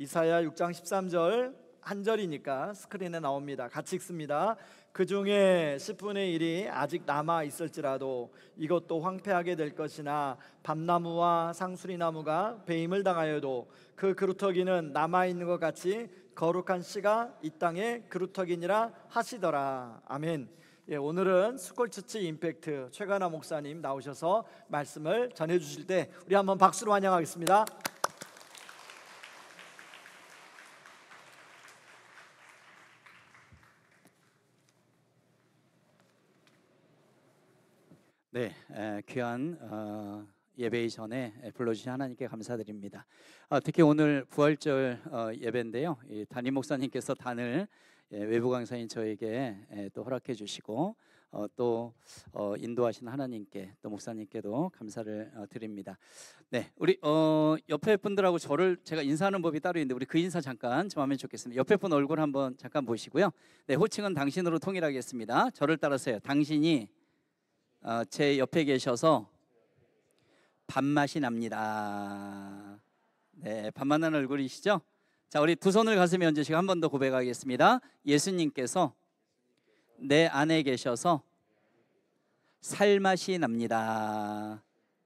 이사야 6장 13절 한 절이니까 스크린에 나옵니다. 같이 읽습니다. 그 중에 10분의 1이 아직 남아 있을지라도 이것도 황폐하게 될 것이나 밤나무와 상수리나무가 배임을 당하여도 그 그루터기는 남아 있는 것 같이 거룩한 씨가 이 땅의 그루터기니라 하시더라. 아멘. 오늘은 스콜처치 임팩트 최가나 목사님 나오셔서 말씀을 전해 주실 때 우리 한번 박수로 환영하겠습니다. 네, 귀한 예배 전에 불러주신 하나님께 감사드립니다. 특히 오늘 부활절 예배인데요, 담임 목사님께서 단을 외부 강사인 저에게 또 허락해 주시고 또 인도하신 하나님께 또 목사님께도 감사를 드립니다. 네, 우리 옆에 분들하고 제가 인사하는 법이 따로 있는데 우리 그 인사 잠깐 좀 하면 좋겠습니다. 옆에 분 얼굴 한번 잠깐 보시고요. 네, 호칭은 당신으로 통일하겠습니다. 저를 따라서요. 당신이 제 옆에 계셔서 밥맛이 납니다. 네, 밥맛 나는 얼굴이시죠? 자, 우리 두 손을 가슴에 얹으시고 한 번 더 고백하겠습니다. 예수님께서 내 안에 계셔서 살맛이 납니다.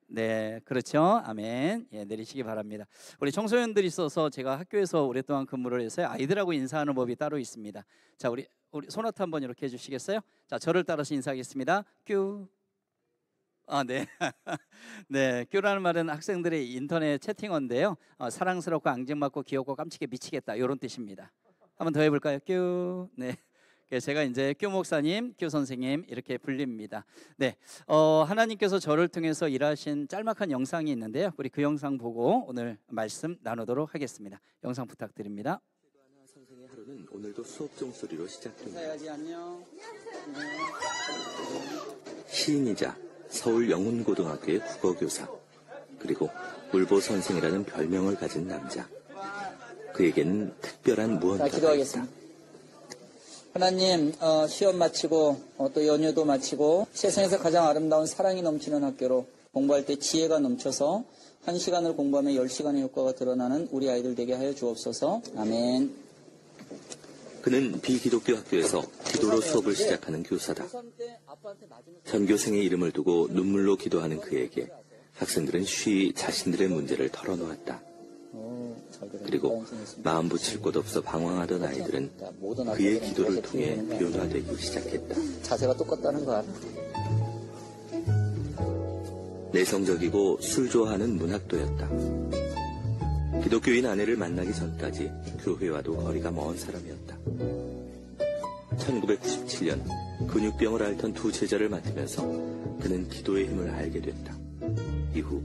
네, 그렇죠? 아멘. 예, 내리시기 바랍니다. 우리 청소년들이 있어서 제가 학교에서 오랫동안 근무를 해서 아이들하고 인사하는 법이 따로 있습니다. 자, 우리 소나트 한번 이렇게 해주시겠어요? 자, 저를 따라서 인사하겠습니다. 큐. 네. 네, 큐라는 말은 학생들의 인터넷 채팅어인데요. 사랑스럽고 앙증맞고 귀엽고 깜찍해 미치겠다 이런 뜻입니다. 한번 더 해볼까요? 큐. 네. 제가 이제 큐 목사님, 큐 선생님 이렇게 불립니다. 네, 하나님께서 저를 통해서 일하신 짤막한 영상이 있는데요. 우리 그 영상 보고 오늘 말씀 나누도록 하겠습니다. 영상 부탁드립니다. 선생의 하루는 오늘도 수업 종소리로 시작됩니다. 안녕. 시인이자 서울 영훈고등학교의 국어교사, 그리고 울보 선생이라는 별명을 가진 남자. 그에게는 특별한 무언가가 있다. 하나님, 시험 마치고 또 연휴도 마치고 세상에서 가장 아름다운 사랑이 넘치는 학교로 공부할 때 지혜가 넘쳐서 1시간을 공부하면 10시간의 효과가 드러나는 우리 아이들 되게 하여 주옵소서. 아멘. 그는 비기독교 학교에서 기도로 수업을 시작하는 교사다. 전교생의 이름을 두고 눈물로 기도하는 그에게 학생들은 쉬이 자신들의 문제를 털어놓았다. 그리고 마음 붙일 곳 없어 방황하던 아이들은 그의 기도를 통해 변화되기 시작했다. 자세가 똑같다는 거 알아? 내성적이고 술 좋아하는 문학도였다. 기독교인 아내를 만나기 전까지 교회와도 거리가 먼 사람이었다. 1997년 근육병을 앓던 두 제자를 맡으면서 그는 기도의 힘을 알게 됐다. 이후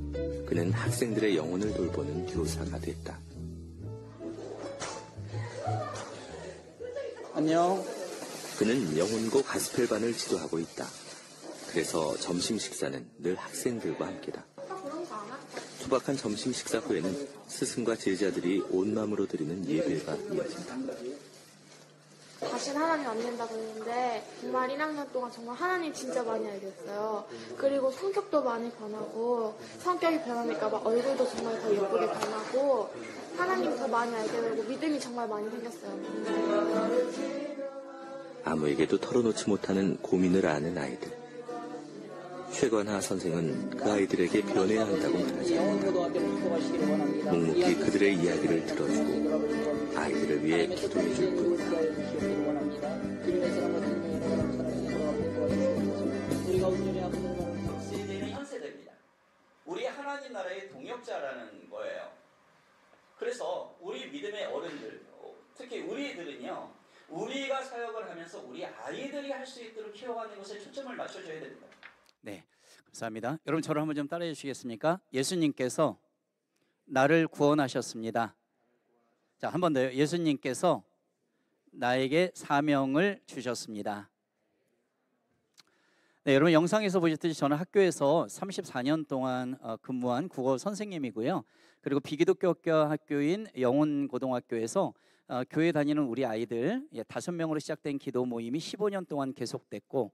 그는 학생들의 영혼을 돌보는 교사가 됐다. 안녕. 그는 영혼고 가스펠반을 지도하고 있다. 그래서 점심 식사는 늘 학생들과 함께다. 소박한 점심 식사 후에는 스승과 제자들이 온 마음으로 드리는 예배가 이어진다. 다시는 하나님 안 된다고 했는데 정말 1학년 동안 정말 하나님 진짜 많이 알겠어요. 그리고 성격도 많이 변하고 성격이 변하니까 막 얼굴도 정말 더 예쁘게 변하고 하나님 더 많이 알게 되고 믿음이 정말 많이 생겼어요. 아무에게도 털어놓지 못하는 고민을 아는 아이들. 최관하 선생은 그 아이들에게 변해야 한다고 말하지 않는다. 묵묵히 그들의 이야기를 들어주고 아이들을 위해 기도해 줄 뿐이다. 시대는 현세대입니다. 우리 하나님 나라의 동역자라는 거예요. 그래서 우리 믿음의 어른들, 특히 우리들은요, 우리가 사역을 하면서 우리 아이들이 할 수 있도록 키워가는 것에 초점을 맞춰줘야 됩니다. 네, 감사합니다. 여러분 저를 한번 좀 따라해 주시겠습니까? 예수님께서 나를 구원하셨습니다. 자, 한 번 더요. 예수님께서 나에게 사명을 주셨습니다. 네, 여러분 영상에서 보셨듯이 저는 학교에서 34년 동안 근무한 국어 선생님이고요. 그리고 비기독교 학교인 영훈고등학교에서 교회 다니는 우리 아이들 5명으로 시작된 기도 모임이 15년 동안 계속됐고,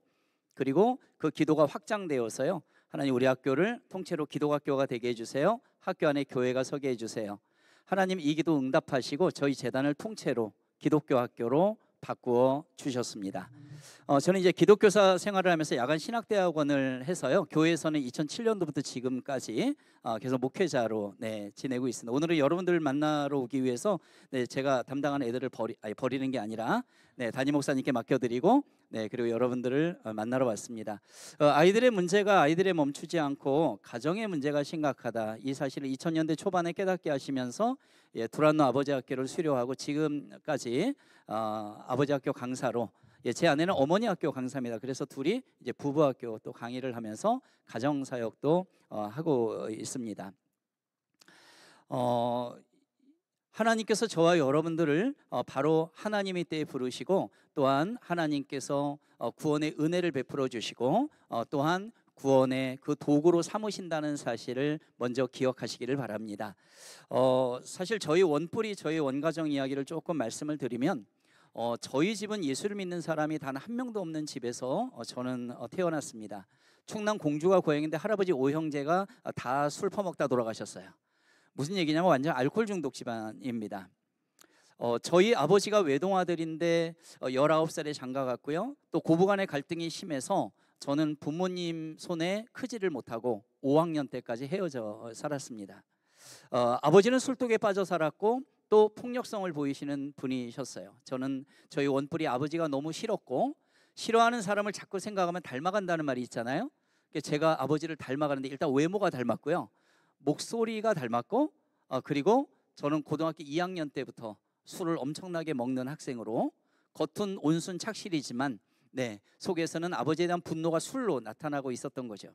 그리고 그 기도가 확장되어서요, 하나님 우리 학교를 통째로 기독학교가 되게 해주세요. 학교 안에 교회가 서게 해주세요. 하나님 이 기도 응답하시고 저희 재단을 통째로 기독교 학교로 바꾸어 주셨습니다. 저는 이제 기독교사 생활을 하면서 야간 신학대학원을 해서요, 교회에서는 2007년도부터 지금까지 계속 목회자로 지내고 있습니다. 오늘은 여러분들 만나러 오기 위해서 제가 담당하는 애들을 버리는 게 아니라 담임 목사님께 맡겨드리고 그리고 여러분들을 만나러 왔습니다. 아이들의 문제가 아이들에 멈추지 않고 가정의 문제가 심각하다, 이 사실을 2000년대 초반에 깨닫게 하시면서 두란노 아버지 학교를 수료하고 지금까지 아버지 학교 강사로, 제 아내는 어머니 학교 강사입니다. 그래서 둘이 이제 부부 학교 또 강의를 하면서 가정 사역도 하고 있습니다. 하나님께서 저와 여러분들을 바로 하나님의 때에 부르시고, 또한 하나님께서 구원의 은혜를 베풀어 주시고, 또한 구원의 그 도구로 삼으신다는 사실을 먼저 기억하시기를 바랍니다. 사실 저희 원뿌리, 저희 원가정 이야기를 조금 말씀을 드리면, 저희 집은 예수를 믿는 사람이 단 한 명도 없는 집에서 저는 태어났습니다. 충남 공주가 고향인데 할아버지 5형제가 다 술 퍼먹다 돌아가셨어요. 무슨 얘기냐면 완전 알코올 중독 집안입니다. 저희 아버지가 외동아들인데 19살에 장가갔고요. 또 고부간의 갈등이 심해서 저는 부모님 손에 크지를 못하고 5학년 때까지 헤어져 살았습니다. 아버지는 술독에 빠져 살았고 또 폭력성을 보이시는 분이셨어요. 저는 저희 원뿌리 아버지가 너무 싫었고, 싫어하는 사람을 자꾸 생각하면 닮아간다는 말이 있잖아요. 제가 아버지를 닮아가는데 일단 외모가 닮았고요, 목소리가 닮았고, 그리고 저는 고등학교 2학년 때부터 술을 엄청나게 먹는 학생으로, 겉은 온순 착실이지만 속에서는 아버지에 대한 분노가 술로 나타나고 있었던 거죠.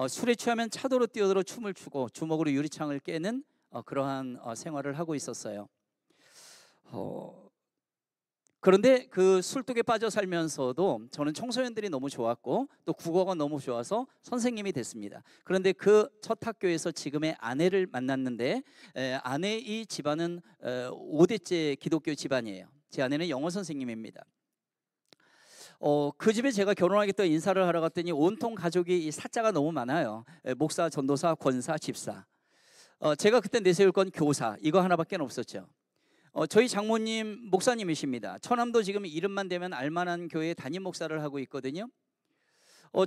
술에 취하면 차도로 뛰어들어 춤을 추고 주먹으로 유리창을 깨는 그러한 생활을 하고 있었어요. 그런데 그 술독에 빠져 살면서도 저는 청소년들이 너무 좋았고 또 국어가 너무 좋아서 선생님이 됐습니다. 그런데 그 첫 학교에서 지금의 아내를 만났는데, 아내의 집안은 5대째 기독교 집안이에요. 제 아내는 영어 선생님입니다. 그 집에 제가 결혼하겠다 인사를 하러 갔더니 온통 가족이 이 사자가 너무 많아요. 목사, 전도사, 권사, 집사. 제가 그때 내세울 건 교사, 이거 하나밖에 없었죠. 저희 장모님 목사님이십니다. 처남도 지금 이름만 대면 알만한 교회 담임 목사를 하고 있거든요.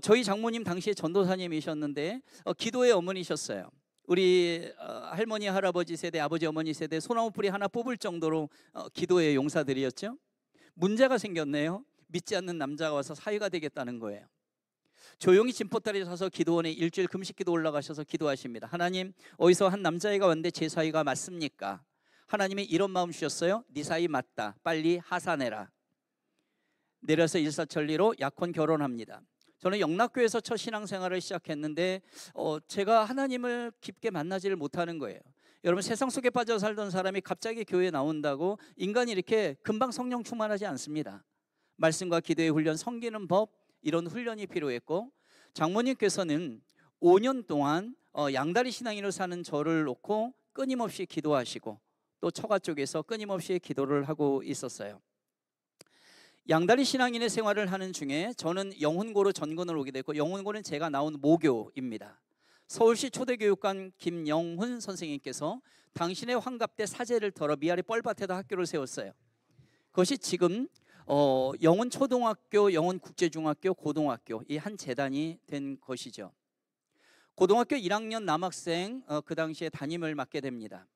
저희 장모님 당시에 전도사님이셨는데 기도의 어머니셨어요. 우리 할머니 할아버지 세대, 아버지 어머니 세대 소나무 뿌리 하나 뽑을 정도로 기도의 용사들이었죠. 문제가 생겼네요. 믿지 않는 남자가 와서 사위가 되겠다는 거예요. 조용히 진포다리 사서 기도원에 일주일 금식기도 올라가셔서 기도하십니다. 하나님, 어디서 한 남자애가 왔는데 제 사위가 맞습니까? 하나님이 이런 마음 주셨어요. 네 사위 맞다, 빨리 하사내라. 내려서 일사천리로 약혼 결혼합니다. 저는 영락교에서 첫 신앙생활을 시작했는데 제가 하나님을 깊게 만나지를 못하는 거예요. 여러분, 세상 속에 빠져 살던 사람이 갑자기 교회에 나온다고 인간이 이렇게 금방 성령 충만하지 않습니다. 말씀과 기도의 훈련, 섬기는 법, 이런 훈련이 필요했고, 장모님께서는 5년 동안 양다리 신앙인으로 사는 저를 놓고 끊임없이 기도하시고 또 처가 쪽에서 끊임없이 기도를 하고 있었어요. 양다리 신앙인의 생활을 하는 중에 저는 영훈고로 전근을 오게 됐고, 영훈고는 제가 나온 모교입니다. 서울시 초대교육관 김영훈 선생님께서 당신의 환갑 때 사제를 털어 미아리 뻘밭에다 학교를 세웠어요. 그것이 지금 영훈 초등학교, 영훈 국제중학교, 고등학교 이 한 재단이 된 것이죠. 고등학교 1학년 남학생 그 당시에 담임을 맡게 됩니다.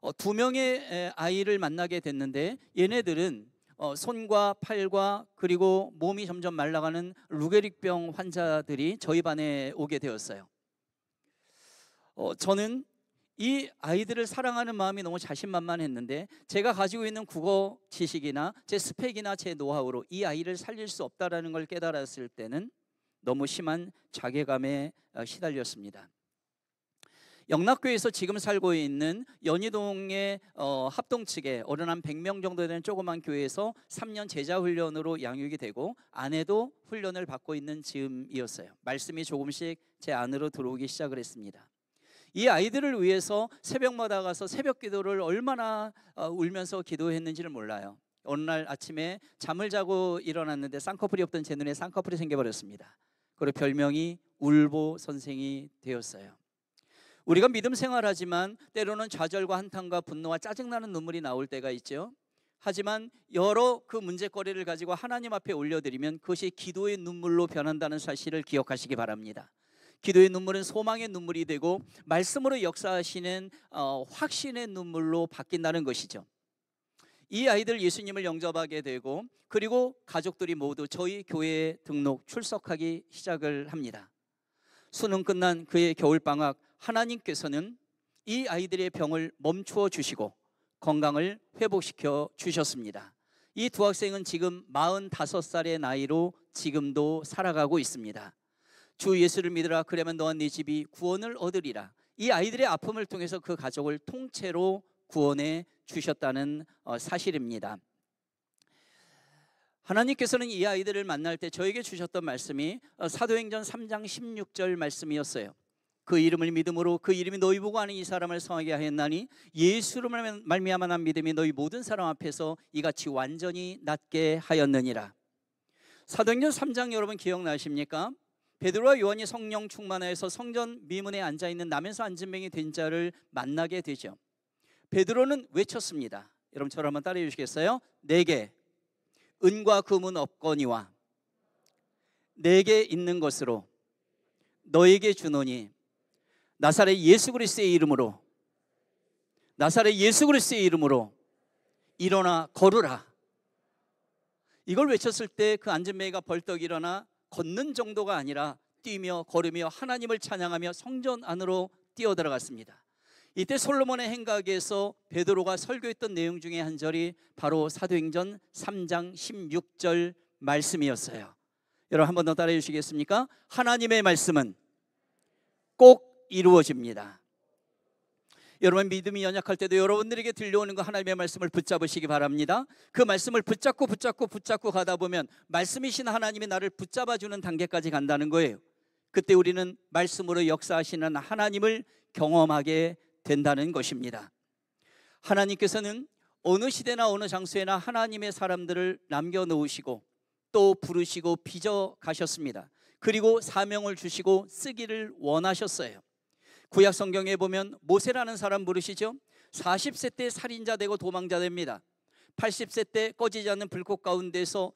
2명의 아이를 만나게 됐는데, 얘네들은 손과 팔과 그리고 몸이 점점 말라가는 루게릭병 환자들이 저희 반에 오게 되었어요. 저는 이 아이들을 사랑하는 마음이 너무 자신만만했는데, 제가 가지고 있는 국어 지식이나 제 스펙이나 제 노하우로 이 아이를 살릴 수 없다라는 걸 깨달았을 때는 너무 심한 자괴감에 시달렸습니다. 영락교에서 지금 살고 있는 연희동의 합동 측에 어른 한 100명 정도 되는 조그만 교회에서 3년 제자훈련으로 양육이 되고 아내도 훈련을 받고 있는 즈음이었어요. 말씀이 조금씩 제 안으로 들어오기 시작을 했습니다. 이 아이들을 위해서 새벽마다 가서 새벽 기도를 얼마나 울면서 기도했는지를 몰라요. 어느 날 아침에 잠을 자고 일어났는데 쌍꺼풀이 없던 제 눈에 쌍꺼풀이 생겨버렸습니다. 그리고 별명이 울보 선생이 되었어요. 우리가 믿음 생활하지만 때로는 좌절과 한탄과 분노와 짜증나는 눈물이 나올 때가 있죠. 하지만 여러 그 문제거리를 가지고 하나님 앞에 올려드리면 그것이 기도의 눈물로 변한다는 사실을 기억하시기 바랍니다. 기도의 눈물은 소망의 눈물이 되고 말씀으로 역사하시는 확신의 눈물로 바뀐다는 것이죠. 이 아이들 예수님을 영접하게 되고 그리고 가족들이 모두 저희 교회에 등록 출석하기 시작을 합니다. 수능 끝난 그의 겨울방학, 하나님께서는 이 아이들의 병을 멈추어 주시고 건강을 회복시켜 주셨습니다. 이 두 학생은 지금 45살의 나이로 지금도 살아가고 있습니다. 주 예수를 믿으라 그러면 너와 네 집이 구원을 얻으리라. 이 아이들의 아픔을 통해서 그 가족을 통째로 구원해 주셨다는 사실입니다. 하나님께서는 이 아이들을 만날 때 저에게 주셨던 말씀이 사도행전 3장 16절 말씀이었어요. 그 이름을 믿음으로 그 이름이 너희 보고 아는 이 사람을 성하게 하였나니 예수로 말미암아 난 믿음이 너희 모든 사람 앞에서 이같이 완전히 낫게 하였느니라. 사도행전 3장 여러분 기억나십니까? 베드로와 요한이 성령 충만하여서 성전 미문에 앉아있는 나면서 안진뱅이 된 자를 만나게 되죠. 베드로는 외쳤습니다. 여러분 저를 한번 따라해 주시겠어요? 내게 은과 금은 없거니와 내게 있는 것으로 너에게 주노니 나사렛 예수 그리스도의 이름으로 나사렛 예수 그리스도의 이름으로 일어나 걸으라. 이걸 외쳤을 때 그 안진뱅이가 벌떡 일어나 걷는 정도가 아니라 뛰며 걸으며 하나님을 찬양하며 성전 안으로 뛰어들어갔습니다. 이때 솔로몬의 행각에서 베드로가 설교했던 내용 중에 한 절이 바로 사도행전 3장 16절 말씀이었어요. 여러분 한 번 더 따라해 주시겠습니까? 하나님의 말씀은 꼭 이루어집니다. 여러분 믿음이 연약할 때도 여러분들에게 들려오는 거 하나님의 말씀을 붙잡으시기 바랍니다. 그 말씀을 붙잡고 가다 보면 말씀이신 하나님이 나를 붙잡아주는 단계까지 간다는 거예요. 그때 우리는 말씀으로 역사하시는 하나님을 경험하게 된다는 것입니다. 하나님께서는 어느 시대나 어느 장소에나 하나님의 사람들을 남겨놓으시고 또 부르시고 빚어 가셨습니다. 그리고 사명을 주시고 쓰기를 원하셨어요. 구약 성경에 보면 모세라는 사람 부르시죠. 40세 때 살인자 되고 도망자 됩니다. 80세 때 꺼지지 않는 불꽃 가운데서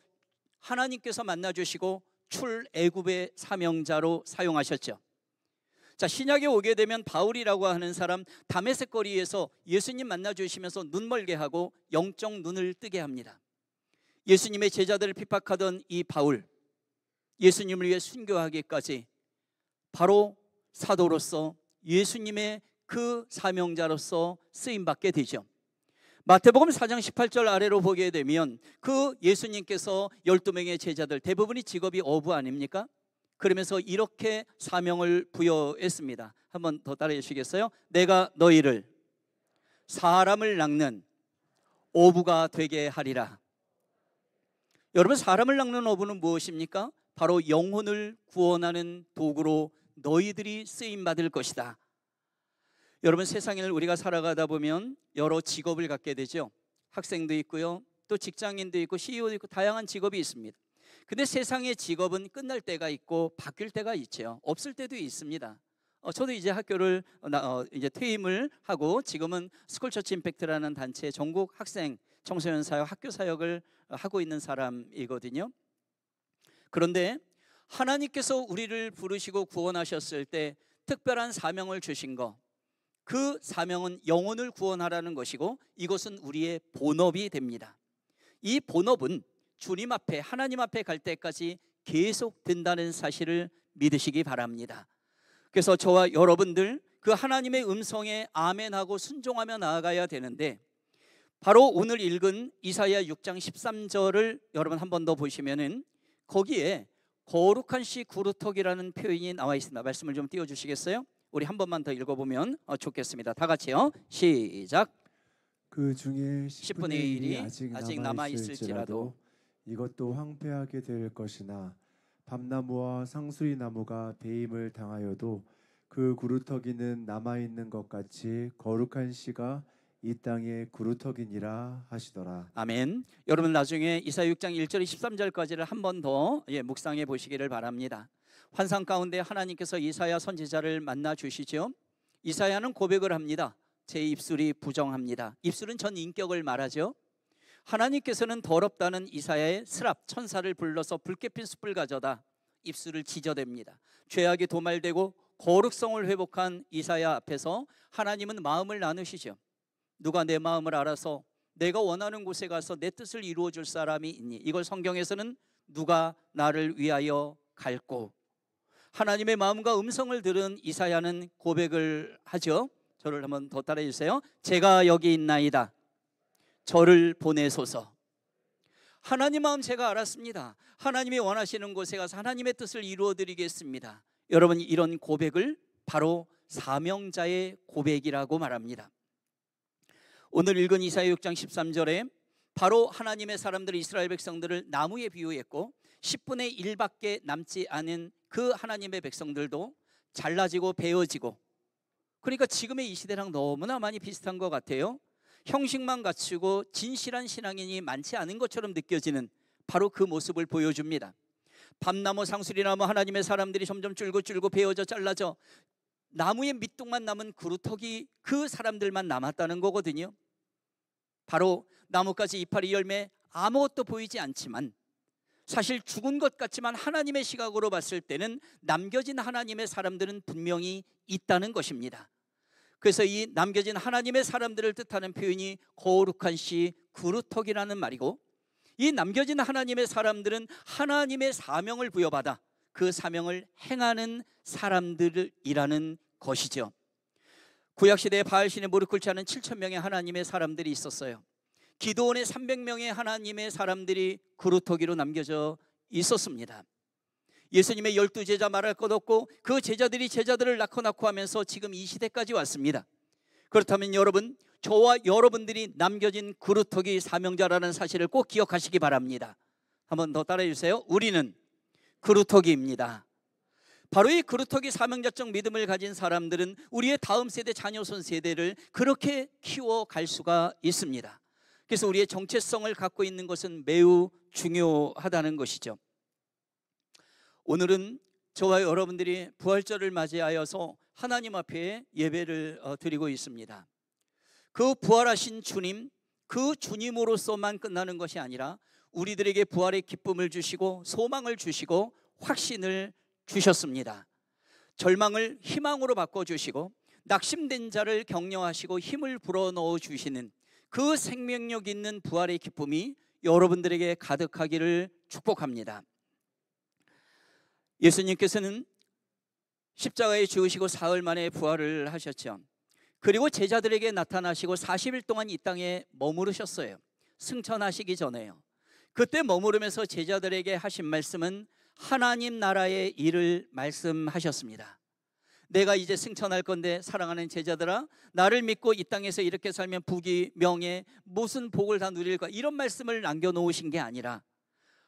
하나님께서 만나주시고 출애굽의 사명자로 사용하셨죠. 자, 신약에 오게 되면 바울이라고 하는 사람 다메섹 거리에서 예수님 만나주시면서 눈 멀게 하고 영적 눈을 뜨게 합니다. 예수님의 제자들을 핍박하던 이 바울, 예수님을 위해 순교하기까지 바로 사도로서 예수님의 그 사명자로서 쓰임받게 되죠. 마태복음 4장 18절 아래로 보게 되면 그 예수님께서 12명의 제자들 대부분이 직업이 어부 아닙니까? 그러면서 이렇게 사명을 부여했습니다. 한번 더 따라해 주시겠어요? 내가 너희를 사람을 낚는 어부가 되게 하리라. 여러분 사람을 낚는 어부는 무엇입니까? 바로 영혼을 구원하는 도구로 너희들이 쓰임받을 것이다. 여러분 세상을 우리가 살아가다 보면 여러 직업을 갖게 되죠. 학생도 있고요, 또 직장인도 있고 CEO도 있고 다양한 직업이 있습니다. 근데 세상의 직업은 끝날 때가 있고 바뀔 때가 있죠. 없을 때도 있습니다. 저도 이제 학교를 이제 퇴임을 하고 지금은 스쿨처치 임팩트라는 단체의 전국 학생 청소년 사역 학교 사역을 하고 있는 사람이거든요. 그런데 하나님께서 우리를 부르시고 구원하셨을 때 특별한 사명을 주신 거, 그 사명은 영혼을 구원하라는 것이고 이것은 우리의 본업이 됩니다. 이 본업은 주님 앞에 하나님 앞에 갈 때까지 계속 된다는 사실을 믿으시기 바랍니다. 그래서 저와 여러분들 그 하나님의 음성에 아멘하고 순종하며 나아가야 되는데, 바로 오늘 읽은 이사야 6장 13절을 여러분 한 번 더 보시면은 거기에 거룩한 씨 구루터기라는 표현이 나와 있습니다. 말씀을 좀 띄워주시겠어요? 우리 한 번만 더 읽어보면 좋겠습니다. 다 같이요. 시작. 그 중에 10분의 1이 아직 남아있을지라도 이것도 황폐하게 될 것이나 밤나무와 상수리 나무가 배임을 당하여도 그 구루터기는 남아있는 것 같이 거룩한 씨가 이 땅의 구루터기니라 하시더라. 아멘. 여러분 나중에 이사야 6장 1절 13절까지를 한 번 더 묵상해 보시기를 바랍니다. 환상 가운데 하나님께서 이사야 선지자를 만나 주시죠. 이사야는 고백을 합니다. 제 입술이 부정합니다. 입술은 전 인격을 말하죠. 하나님께서는 더럽다는 이사야의 스랍 천사를 불러서 붉게 핀 숯불 가져다 입술을 지저댑니다. 죄악이 도말되고 거룩성을 회복한 이사야 앞에서 하나님은 마음을 나누시죠. 누가 내 마음을 알아서 내가 원하는 곳에 가서 내 뜻을 이루어 줄 사람이 있니? 이걸 성경에서는 누가 나를 위하여 갈고. 하나님의 마음과 음성을 들은 이사야는 고백을 하죠. 저를 한번 더 따라해 주세요. 제가 여기 있나이다. 저를 보내소서. 하나님 마음 제가 알았습니다. 하나님이 원하시는 곳에 가서 하나님의 뜻을 이루어 드리겠습니다. 여러분, 이런 고백을 바로 사명자의 고백이라고 말합니다. 오늘 읽은 이사야 6장 13절에 바로 하나님의 사람들 이스라엘 백성들을 나무에 비유했고 10분의 1밖에 남지 않은 그 하나님의 백성들도 잘라지고 베어지고, 그러니까 지금의 이 시대랑 너무나 많이 비슷한 것 같아요. 형식만 갖추고 진실한 신앙인이 많지 않은 것처럼 느껴지는 바로 그 모습을 보여줍니다. 밤나무 상수리나무 하나님의 사람들이 점점 줄고 베어져 잘라져 나무의 밑둥만 남은 그루터기 그 사람들만 남았다는 거거든요. 바로 나뭇가지 이파리 열매 아무것도 보이지 않지만 사실 죽은 것 같지만 하나님의 시각으로 봤을 때는 남겨진 하나님의 사람들은 분명히 있다는 것입니다. 그래서 이 남겨진 하나님의 사람들을 뜻하는 표현이 거룩한 씨 그루터기라는 말이고, 이 남겨진 하나님의 사람들은 하나님의 사명을 부여받아 그 사명을 행하는 사람들이라는 것이죠. 구약시대에 바알신에 무릎 꿇지 않은 7,000명의 하나님의 사람들이 있었어요. 기드온의 300명의 하나님의 사람들이 그루터기로 남겨져 있었습니다. 예수님의 12제자 말할 것 없고 그 제자들이 제자들을 낳고 하면서 지금 이 시대까지 왔습니다. 그렇다면 여러분, 저와 여러분들이 남겨진 그루터기 사명자라는 사실을 꼭 기억하시기 바랍니다. 한번 더 따라해 주세요. 우리는 그루터기입니다. 바로 이 그루터기 사명자적 믿음을 가진 사람들은 우리의 다음 세대 자녀손 세대를 그렇게 키워갈 수가 있습니다. 그래서 우리의 정체성을 갖고 있는 것은 매우 중요하다는 것이죠. 오늘은 저와 여러분들이 부활절을 맞이하여서 하나님 앞에 예배를 드리고 있습니다. 그 부활하신 주님, 그 주님으로서만 끝나는 것이 아니라 우리들에게 부활의 기쁨을 주시고 소망을 주시고 확신을 주셨습니다. 절망을 희망으로 바꿔주시고 낙심된 자를 격려하시고 힘을 불어넣어 주시는 그 생명력 있는 부활의 기쁨이 여러분들에게 가득하기를 축복합니다. 예수님께서는 십자가에 죽으시고 사흘 만에 부활을 하셨죠. 그리고 제자들에게 나타나시고 40일 동안 이 땅에 머무르셨어요. 승천하시기 전에요. 그때 머무르면서 제자들에게 하신 말씀은 하나님 나라의 일을 말씀하셨습니다. 내가 이제 승천할 건데 사랑하는 제자들아, 나를 믿고 이 땅에서 이렇게 살면 부귀 명예 무슨 복을 다 누릴까, 이런 말씀을 남겨놓으신 게 아니라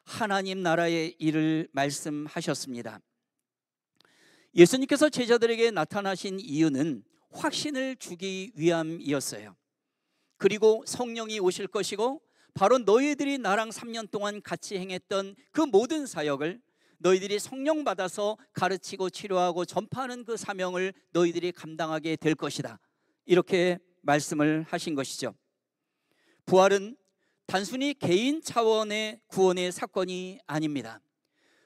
하나님 나라의 일을 말씀하셨습니다. 예수님께서 제자들에게 나타나신 이유는 확신을 주기 위함이었어요. 그리고 성령이 오실 것이고 바로 너희들이 나랑 3년 동안 같이 행했던 그 모든 사역을 너희들이 성령 받아서 가르치고 치료하고 전파하는 그 사명을 너희들이 감당하게 될 것이다, 이렇게 말씀을 하신 것이죠. 부활은 단순히 개인 차원의 구원의 사건이 아닙니다.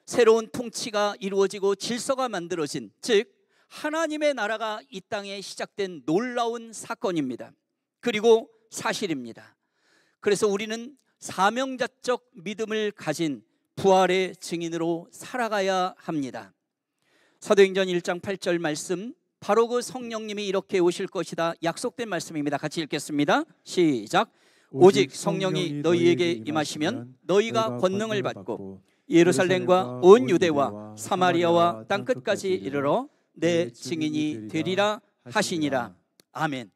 새로운 통치가 이루어지고 질서가 만들어진, 즉 하나님의 나라가 이 땅에 시작된 놀라운 사건입니다. 그리고 사실입니다. 그래서 우리는 사명자적 믿음을 가진 부활의 증인으로 살아가야 합니다. 사도행전 1장 8절 말씀, 바로 그 성령님이 이렇게 오실 것이다 약속된 말씀입니다. 같이 읽겠습니다. 시작. 오직 성령이 너희에게 임하시면 너희가 권능을 받고 예루살렘과 온 유대와 사마리아와 땅끝까지 이르러 내 증인이 되리라 하시니라. 아멘.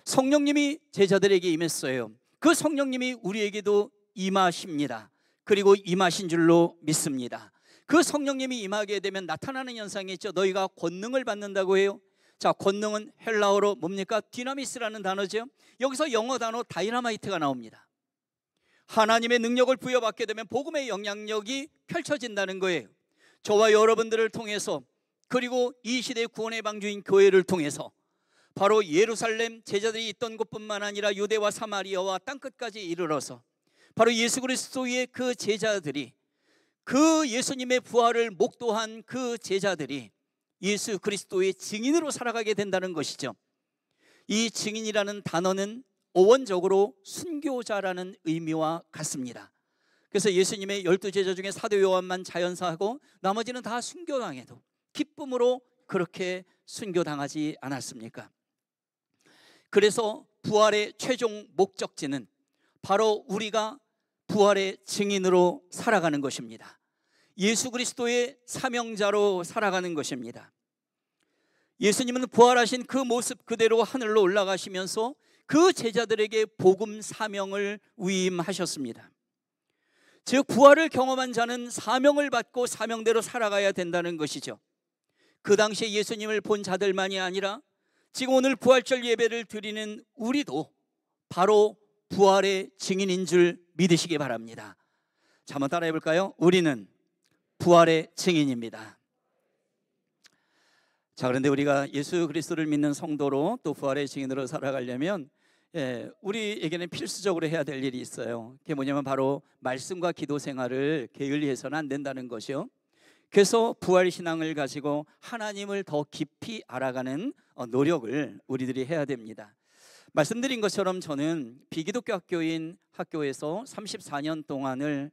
성령님이 제자들에게 임했어요. 그 성령님이 우리에게도 임하십니다. 그리고 임하신 줄로 믿습니다. 그 성령님이 임하게 되면 나타나는 현상이 있죠. 너희가 권능을 받는다고 해요. 자, 권능은 헬라어로 뭡니까? 디나미스라는 단어죠. 여기서 영어 단어 다이나마이트가 나옵니다. 하나님의 능력을 부여받게 되면 복음의 영향력이 펼쳐진다는 거예요. 저와 여러분들을 통해서, 그리고 이 시대의 구원의 방주인 교회를 통해서 바로 예루살렘 제자들이 있던 곳뿐만 아니라 유대와 사마리아와 땅끝까지 이르러서 바로 예수 그리스도의 그 제자들이, 그 예수님의 부활을 목도한 그 제자들이 예수 그리스도의 증인으로 살아가게 된다는 것이죠. 이 증인이라는 단어는 어원적으로 순교자라는 의미와 같습니다. 그래서 예수님의 12제자 중에 사도 요한만 자연사하고 나머지는 다 순교당해도 기쁨으로 그렇게 순교당하지 않았습니까? 그래서 부활의 최종 목적지는 바로 우리가 부활의 증인으로 살아가는 것입니다. 예수 그리스도의 사명자로 살아가는 것입니다. 예수님은 부활하신 그 모습 그대로 하늘로 올라가시면서 그 제자들에게 복음 사명을 위임하셨습니다. 즉 부활을 경험한 자는 사명을 받고 사명대로 살아가야 된다는 것이죠. 그 당시에 예수님을 본 자들만이 아니라 지금 오늘 부활절 예배를 드리는 우리도 바로 부활의 증인인 줄 믿으시기 바랍니다. 자, 한번 따라해 볼까요? 우리는 부활의 증인입니다. 자, 그런데 우리가 예수 그리스도를 믿는 성도로 또 부활의 증인으로 살아가려면 우리에게는 필수적으로 해야 될 일이 있어요. 그게 뭐냐면 바로 말씀과 기도 생활을 게을리해서는 안 된다는 것이요. 그래서 부활 신앙을 가지고 하나님을 더 깊이 알아가는 노력을 우리들이 해야 됩니다. 말씀드린 것처럼 저는 비기독교 학교인 학교에서 34년 동안을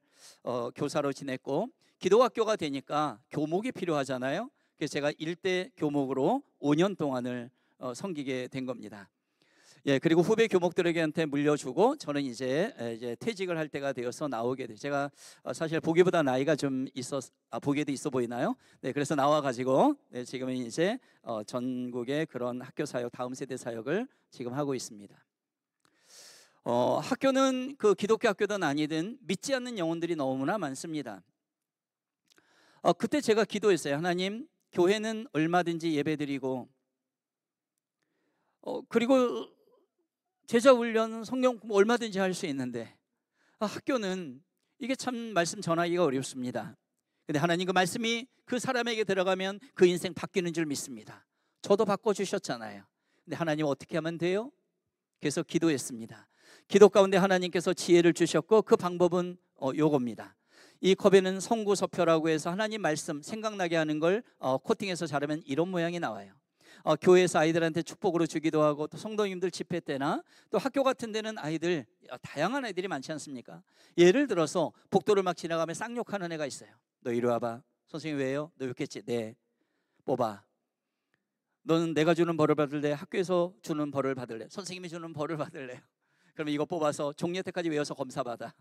교사로 지냈고, 기독학교가 되니까 교목이 필요하잖아요. 그래서 제가 1대 교목으로 5년 동안을 섬기게 된 겁니다. 그리고 후배 교목들에게한테 물려주고 저는 이제 퇴직을 할 때가 되어서 나오게 돼요. 제가 사실 보기보다 나이가 좀 보기에도 있어 보이나요? 그래서 나와가지고 지금은 이제 전국의 그런 학교 사역, 다음 세대 사역을 지금 하고 있습니다. 학교는 그 기독교 학교든 아니든 믿지 않는 영혼들이 너무나 많습니다. 그때 제가 기도했어요. 하나님, 교회는 얼마든지 예배드리고 그리고 제자훈련, 성경 공부 얼마든지 할 수 있는데 학교는 이게 참 말씀 전하기가 어렵습니다. 근데 하나님 그 말씀이 그 사람에게 들어가면 그 인생 바뀌는 줄 믿습니다. 저도 바꿔주셨잖아요. 근데 하나님 어떻게 하면 돼요? 그래서 기도했습니다. 기도 가운데 하나님께서 지혜를 주셨고 그 방법은 요겁니다. 이 컵에는 성구서표라고 해서 하나님 말씀 생각나게 하는 걸 코팅해서 자르면 이런 모양이 나와요. 교회에서 아이들한테 축복으로 주기도 하고, 또 성도님들 집회 때나 또 학교 같은 데는 아이들, 다양한 아이들이 많지 않습니까? 예를 들어서 복도를 막 지나가면 쌍욕하는 애가 있어요. 너 이리 와봐. 선생님 왜요? 너 욕했지? 네. 뽑아. 너는 내가 주는 벌을 받을래? 학교에서 주는 벌을 받을래? 선생님이 주는 벌을 받을래요? 그러면 이거 뽑아서 종료태까지 외워서 검사받아.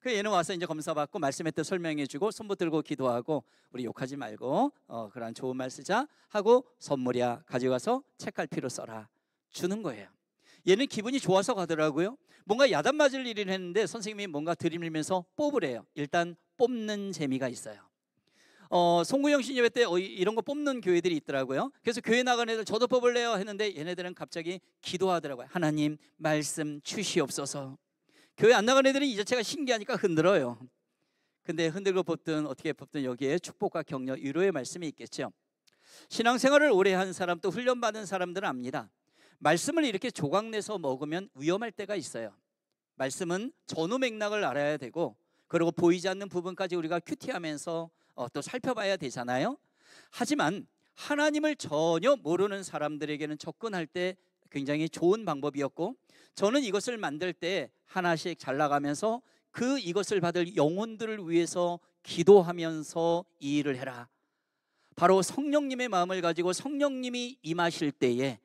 그 얘는 와서 이제 검사받고 말씀의 뜻 설명해주고 손부 들고 기도하고, 우리 욕하지 말고 그런 좋은 말 쓰자 하고, 선물이야 가져가서 책갈피로 써라 주는 거예요. 얘는 기분이 좋아서 가더라고요. 뭔가 야단 맞을 일을 했는데 선생님이 뭔가 들이밀면서 뽑으래요. 일단 뽑는 재미가 있어요. 송구영신 예배 때 이런 거 뽑는 교회들이 있더라고요. 그래서 교회 나간 애들 저도 뽑을래요 했는데 얘네들은 갑자기 기도하더라고요. 하나님 말씀 주시옵소서. 교회 안 나간 애들은 이 자체가 신기하니까 흔들어요. 근데 흔들고 뽑든 어떻게 뽑든 여기에 축복과 격려, 위로의 말씀이 있겠죠. 신앙생활을 오래 한 사람, 또 훈련받은 사람들은 압니다. 말씀을 이렇게 조각내서 먹으면 위험할 때가 있어요. 말씀은 전후 맥락을 알아야 되고, 그리고 보이지 않는 부분까지 우리가 큐티하면서 또 살펴봐야 되잖아요. 하지만 하나님을 전혀 모르는 사람들에게는 접근할 때 굉장히 좋은 방법이었고, 저는 이것을 만들 때 하나씩 잘라가면서 이것을 받을 영혼들을 위해서 기도하면서 이 일을 해라. 바로 성령님의 마음을 가지고 성령님이 임하실 때에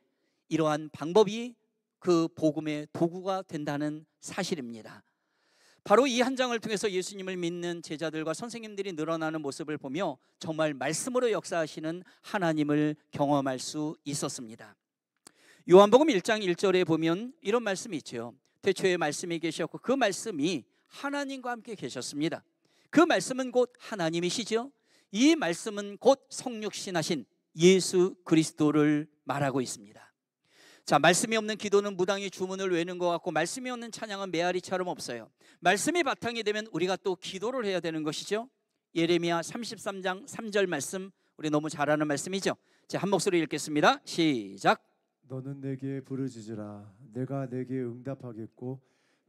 이러한 방법이 그 복음의 도구가 된다는 사실입니다. 바로 이 한 장을 통해서 예수님을 믿는 제자들과 선생님들이 늘어나는 모습을 보며 정말 말씀으로 역사하시는 하나님을 경험할 수 있었습니다. 요한복음 1장 1절에 보면 이런 말씀이 있죠. 태초에 말씀이 계셨고 그 말씀이 하나님과 함께 계셨습니다. 그 말씀은 곧 하나님이시죠. 이 말씀은 곧 성육신하신 예수 그리스도를 말하고 있습니다. 자, 말씀이 없는 기도는 무당이 주문을 외는 것 같고, 말씀이 없는 찬양은 메아리처럼 없어요. 말씀이 바탕이 되면 우리가 또 기도를 해야 되는 것이죠. 예레미야 33장 3절 말씀, 우리 너무 잘 아는 말씀이죠. 자, 한 목소리 읽겠습니다. 시작. 너는 내게 부르짖으라. 내가 내게 응답하겠고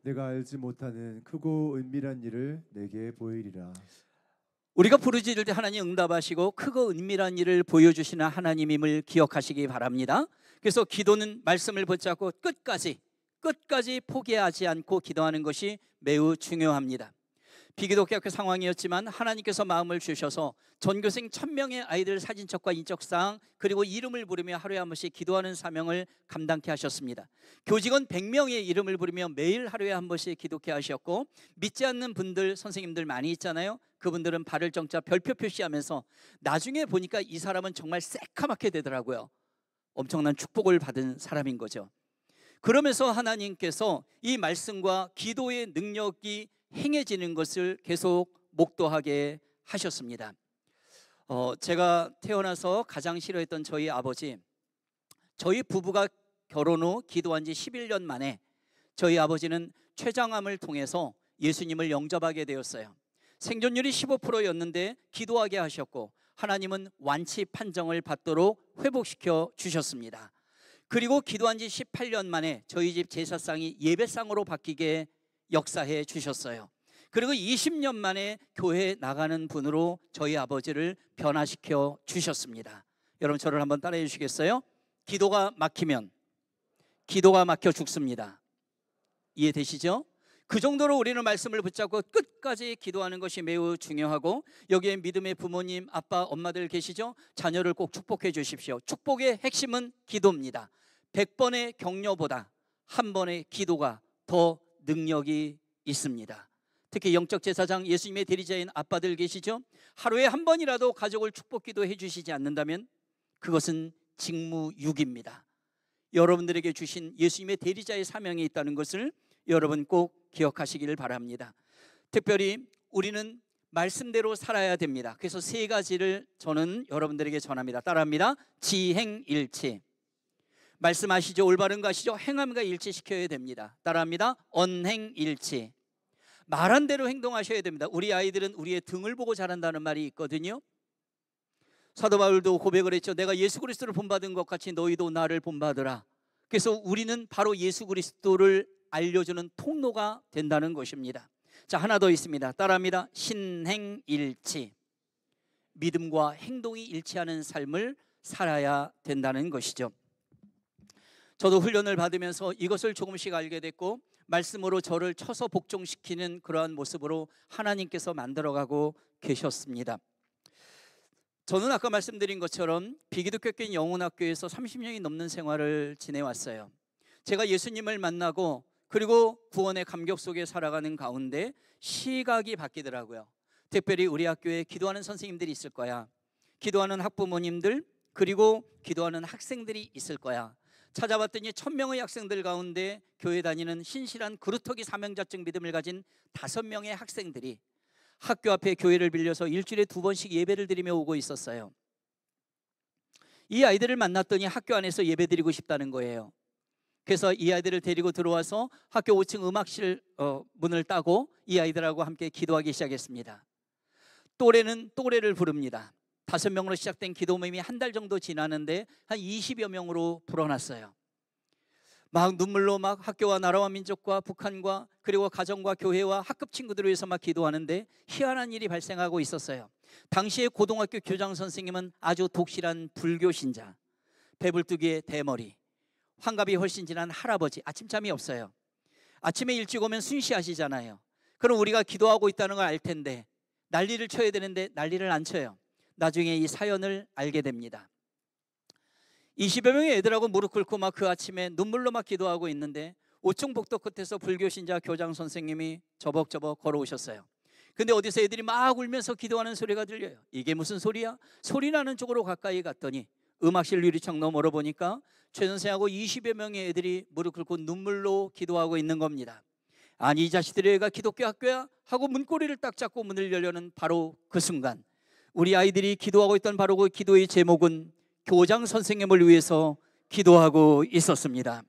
내가 알지 못하는 크고 은밀한 일을 내게 보이리라. 우리가 부르짖을 때 하나님 응답하시고 크고 은밀한 일을 보여주시는 하나님임을 기억하시기 바랍니다. 그래서 기도는 말씀을 붙잡고 끝까지 포기하지 않고 기도하는 것이 매우 중요합니다. 비기독교 학교 상황이었지만 하나님께서 마음을 주셔서 전교생 1000명의 아이들 사진첩과 인적사항 그리고 이름을 부르며 하루에 한 번씩 기도하는 사명을 감당케 하셨습니다. 교직원 100명의 이름을 부르며 매일 하루에 한 번씩 기도케 하셨고, 믿지 않는 분들 선생님들 많이 있잖아요. 그분들은 발을 정자 별표 표시하면서 나중에 보니까 이 사람은 정말 새카맣게 되더라고요. 엄청난 축복을 받은 사람인 거죠. 그러면서 하나님께서 이 말씀과 기도의 능력이 행해지는 것을 계속 목도하게 하셨습니다. 제가 태어나서 가장 싫어했던 저희 아버지, 저희 부부가 결혼 후 기도한 지 11년 만에 저희 아버지는 췌장암을 통해서 예수님을 영접하게 되었어요. 생존율이 15%였는데 기도하게 하셨고 하나님은 완치 판정을 받도록 회복시켜 주셨습니다. 그리고 기도한 지 18년 만에 저희 집 제사상이 예배상으로 바뀌게 역사해 주셨어요. 그리고 20년 만에 교회에 나가는 분으로 저희 아버지를 변화시켜 주셨습니다. 여러분 저를 한번 따라해 주시겠어요? 기도가 막히면 기도가 막혀 죽습니다. 이해되시죠? 그 정도로 우리는 말씀을 붙잡고 끝까지 기도하는 것이 매우 중요하고, 여기에 믿음의 부모님, 아빠, 엄마들 계시죠? 자녀를 꼭 축복해 주십시오. 축복의 핵심은 기도입니다. 100번의 격려보다 한 번의 기도가 더 능력이 있습니다. 특히 영적 제사장, 예수님의 대리자인 아빠들 계시죠? 하루에 한 번이라도 가족을 축복 기도해 주시지 않는다면 그것은 직무유기입니다. 여러분들에게 주신 예수님의 대리자의 사명이 있다는 것을 여러분 꼭 기억하시기를 바랍니다. 특별히 우리는 말씀대로 살아야 됩니다. 그래서 3가지를 저는 여러분들에게 전합니다. 따라합니다. 지행일치. 말씀하시죠? 올바른 거 아시죠? 행함과 일치시켜야 됩니다. 따라합니다. 언행일치. 말한 대로 행동하셔야 됩니다. 우리 아이들은 우리의 등을 보고 자란다는 말이 있거든요. 사도 바울도 고백을 했죠. 내가 예수 그리스도를 본받은 것 같이 너희도 나를 본받으라. 그래서 우리는 바로 예수 그리스도를 알려주는 통로가 된다는 것입니다. 자, 하나 더 있습니다. 따라합니다. 신행일치. 믿음과 행동이 일치하는 삶을 살아야 된다는 것이죠. 저도 훈련을 받으면서 이것을 조금씩 알게 됐고, 말씀으로 저를 쳐서 복종시키는 그러한 모습으로 하나님께서 만들어가고 계셨습니다. 저는 아까 말씀드린 것처럼 비기독교인 영혼학교에서 30년이 넘는 생활을 지내왔어요. 제가 예수님을 만나고 그리고 구원의 감격 속에 살아가는 가운데 시각이 바뀌더라고요. 특별히 우리 학교에 기도하는 선생님들이 있을 거야. 기도하는 학부모님들, 그리고 기도하는 학생들이 있을 거야. 찾아봤더니 1000명의 학생들 가운데 교회 다니는 신실한 그루터기 사명자적 믿음을 가진 5명의 학생들이 학교 앞에 교회를 빌려서 일주일에 2번씩 예배를 드리며 오고 있었어요. 이 아이들을 만났더니 학교 안에서 예배 드리고 싶다는 거예요. 그래서 이 아이들을 데리고 들어와서 학교 5층 음악실 문을 따고 이 아이들하고 함께 기도하기 시작했습니다. 또래는 또래를 부릅니다. 5명으로 시작된 기도 모임이 한 달 정도 지나는데 한 20여 명으로 불어났어요. 막 눈물로 막 학교와 나라와 민족과 북한과 그리고 가정과 교회와 학급 친구들을 위해서 막 기도하는데 희한한 일이 발생하고 있었어요. 당시에 고등학교 교장 선생님은 아주 독실한 불교 신자, 배불뚝이의 대머리, 환갑이 훨씬 지난 할아버지, 아침잠이 없어요. 아침에 일찍 오면 순시하시잖아요. 그럼 우리가 기도하고 있다는 걸 알 텐데 난리를 쳐야 되는데 난리를 안 쳐요. 나중에 이 사연을 알게 됩니다. 20여 명의 애들하고 무릎 꿇고 막 그 아침에 눈물로 막 기도하고 있는데 5층 복도 끝에서 불교 신자 교장 선생님이 저벅저벅 걸어오셨어요. 근데 어디서 애들이 막 울면서 기도하는 소리가 들려요. 이게 무슨 소리야? 소리 나는 쪽으로 가까이 갔더니 음악실 유리창 너머로 보니까 최 선생하고 20여 명의 애들이 무릎 꿇고 눈물로 기도하고 있는 겁니다. 아니 이 자식들이 애가 기독교 학교야? 하고 문고리를 딱 잡고 문을 열려는 바로 그 순간 우리 아이들이 기도하고 있던 바로 그 기도의 제목은 교장 선생님을 위해서 기도하고 있었습니다.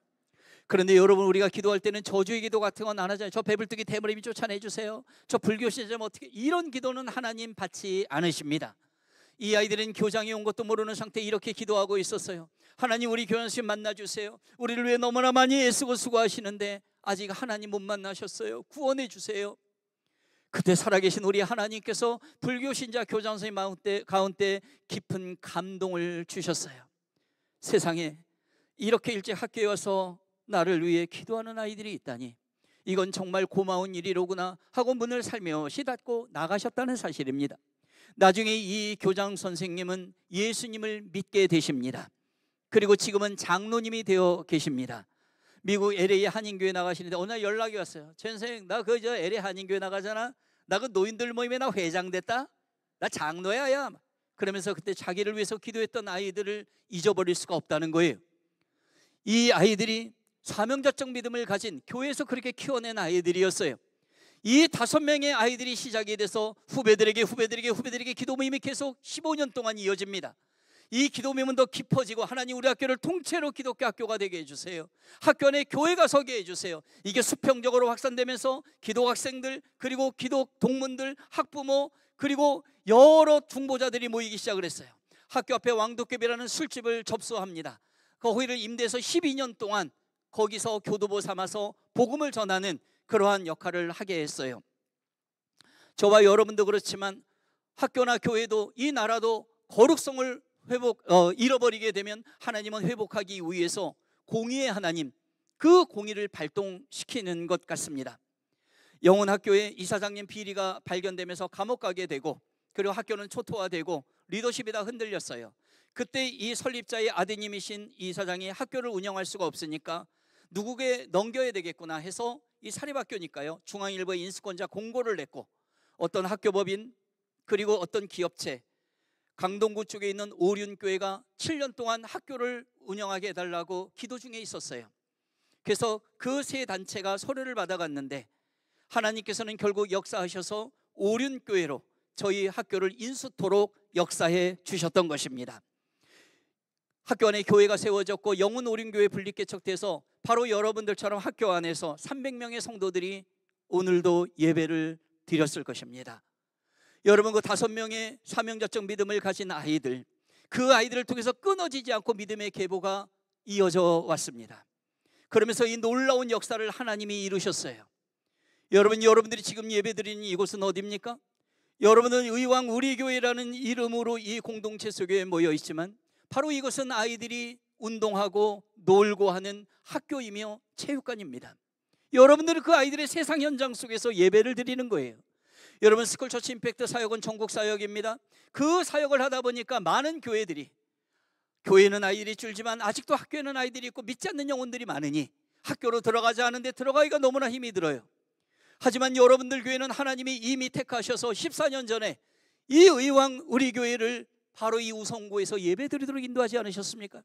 그런데 여러분, 우리가 기도할 때는 저주의 기도 같은 건 안 하잖아요. 저 배불뚝이 대머리미 쫓아내주세요. 저 불교 신자 어떻게, 이런 기도는 하나님 받지 않으십니다. 이 아이들은 교장에 온 것도 모르는 상태에 이렇게 기도하고 있었어요. 하나님, 우리 교장 선생님 만나주세요. 우리를 위해 너무나 많이 애쓰고 수고하시는데 아직 하나님 못 만나셨어요. 구원해 주세요. 그때 살아계신 우리 하나님께서 불교 신자 교장 선생님 가운데 깊은 감동을 주셨어요. 세상에 이렇게 일찍 학교에 와서 나를 위해 기도하는 아이들이 있다니, 이건 정말 고마운 일이로구나 하고 문을 살며시 닫고 나가셨다는 사실입니다. 나중에 이 교장 선생님은 예수님을 믿게 되십니다. 그리고 지금은 장로님이 되어 계십니다. 미국 LA 한인교회 나가시는데 어느 날 연락이 왔어요. 전 선생님, 나 저 LA 한인교회 나가잖아. 나 그 노인들 모임에 나 회장 됐다. 나 장로야, 야. 그러면서 그때 자기를 위해서 기도했던 아이들을 잊어버릴 수가 없다는 거예요. 이 아이들이 사명자적 믿음을 가진 교회에서 그렇게 키워낸 아이들이었어요. 이 5명의 아이들이 시작이 돼서 후배들에게 기도 모임이 계속 15년 동안 이어집니다. 이 기도 모임은 더 깊어지고, 하나님 우리 학교를 통째로 기독교 학교가 되게 해주세요. 학교 안에 교회가 서게 해주세요. 이게 수평적으로 확산되면서 기독 학생들, 그리고 기독 동문들, 학부모, 그리고 여러 중보자들이 모이기 시작을 했어요. 학교 앞에 왕도깨비라는 술집을 접수합니다. 거기를 임대해서 12년 동안 거기서 교도보 삼아서 복음을 전하는 그러한 역할을 하게 했어요. 저와 여러분도 그렇지만 학교나 교회도 이 나라도 거룩성을 잃어버리게 되면 하나님은 회복하기 위해서 공의의 하나님, 그 공의를 발동시키는 것 같습니다. 영혼학교의 이사장님 비리가 발견되면서 감옥 가게 되고, 그리고 학교는 초토화되고 리더십이 다 흔들렸어요. 그때 이 설립자의 아드님이신 이사장이 학교를 운영할 수가 없으니까 누구에게 넘겨야 되겠구나 해서, 이 사립학교니까요, 중앙일보에 인수권자 공고를 냈고, 어떤 학교법인 그리고 어떤 기업체, 강동구 쪽에 있는 오륜교회가 7년 동안 학교를 운영하게 해달라고 기도 중에 있었어요. 그래서 그 세 단체가 서류를 받아갔는데 하나님께서는 결국 역사하셔서 오륜교회로 저희 학교를 인수토록 역사해 주셨던 것입니다. 학교 안에 교회가 세워졌고 영혼 오륜교회 분립개척돼서 바로 여러분들처럼 학교 안에서 300명의 성도들이 오늘도 예배를 드렸을 것입니다. 여러분, 그 5명의 사명자적 믿음을 가진 아이들, 그 아이들을 통해서 끊어지지 않고 믿음의 계보가 이어져 왔습니다. 그러면서 이 놀라운 역사를 하나님이 이루셨어요. 여러분들이 지금 예배드리는 이곳은 어디입니까? 여러분은 의왕 우리 교회라는 이름으로 이 공동체 속에 모여 있지만 바로 이것은 아이들이 운동하고 놀고 하는 학교이며 체육관입니다. 여러분들은 그 아이들의 세상 현장 속에서 예배를 드리는 거예요. 여러분, 스쿨처치 임팩트 사역은 전국 사역입니다. 그 사역을 하다 보니까 많은 교회들이, 교회는 아이들이 줄지만 아직도 학교에는 아이들이 있고 믿지 않는 영혼들이 많으니 학교로 들어가지 않은데 들어가기가 너무나 힘이 들어요. 하지만 여러분들 교회는 하나님이 이미 택하셔서 14년 전에 이 의왕 우리 교회를 바로 이 우성구에서 예배드리도록 인도하지 않으셨습니까?